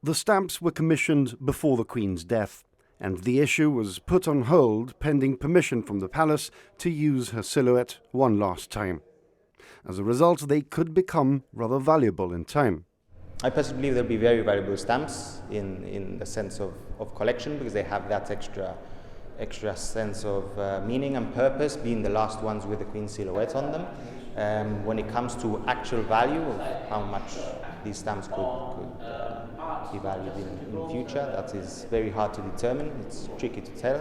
The stamps were commissioned before the Queen's death, and the issue was put on hold pending permission from the palace to use her silhouette one last time. As a result, they could become rather valuable in time. I personally believe they'll be very valuable stamps in the sense of collection, because they have that extra sense of meaning and purpose, being the last ones with the Queen's silhouette on them. When it comes to actual value of how much these stamps could be valued in future, that is very hard to determine. It's tricky to tell.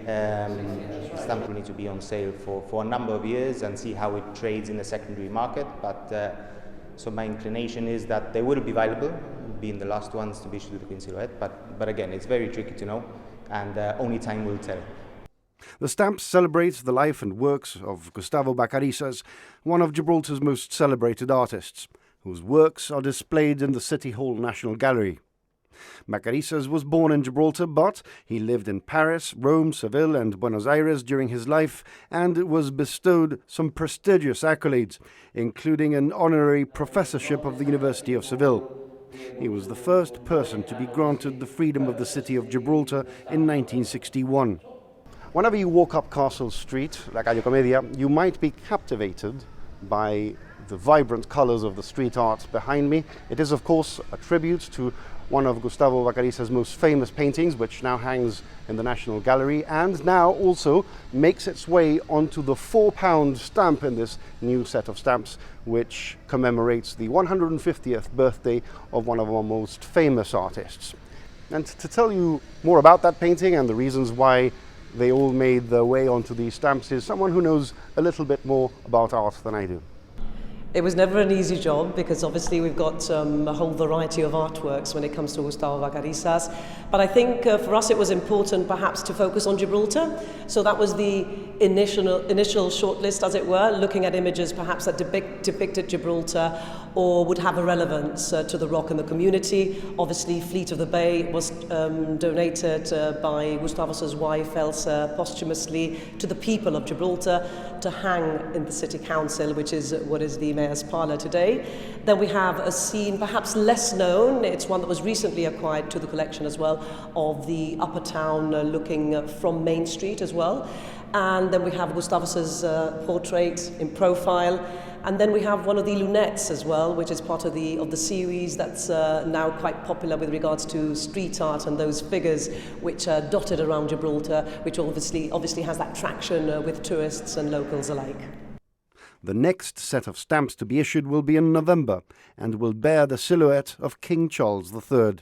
The stamp will need to be on sale for a number of years and see how it trades in the secondary market. But so my inclination is that they will be valuable, being the last ones to be issued with the Queen's silhouette. But again, it's very tricky to know, and only time will tell. The stamps celebrate the life and works of Gustavo Bacarisas, one of Gibraltar's most celebrated artists, whose works are displayed in the City Hall National Gallery. Bacarisas was born in Gibraltar, but he lived in Paris, Rome, Seville and Buenos Aires during his life and was bestowed some prestigious accolades, including an honorary professorship of the University of Seville. He was the first person to be granted the freedom of the city of Gibraltar in 1961. Whenever you walk up Castle Street, La Calle Comedia, you might be captivated by the vibrant colors of the street art behind me. It is, of course, a tribute to one of Gustavo Bacarisas' most famous paintings, which now hangs in the National Gallery and now also makes its way onto the £4 stamp in this new set of stamps, which commemorates the 150th birthday of one of our most famous artists. And to tell you more about that painting and the reasons why they all made their way onto these stamps is someone who knows a little bit more about art than I do. It was never an easy job, because obviously we've got a whole variety of artworks when it comes to Gustavo Bacarisas. But I think for us it was important perhaps to focus on Gibraltar. So that was the initial shortlist, as it were, looking at images perhaps that depicted Gibraltar or would have a relevance to the rock and the community. Obviously Fleet of the Bay was donated by Gustavo's wife Elsa posthumously to the people of Gibraltar to hang in the City Council, which is what is the Mayor's Parlour today. Then we have a scene perhaps less known, it's one that was recently acquired to the collection as well, of the upper town looking from Main Street as well. And then we have Gustavo's portrait in profile. And then we have one of the lunettes as well, which is part of the series that's now quite popular with regards to street art and those figures which are dotted around Gibraltar, which obviously has that traction with tourists and locals alike. The next set of stamps to be issued will be in November and will bear the silhouette of King Charles III.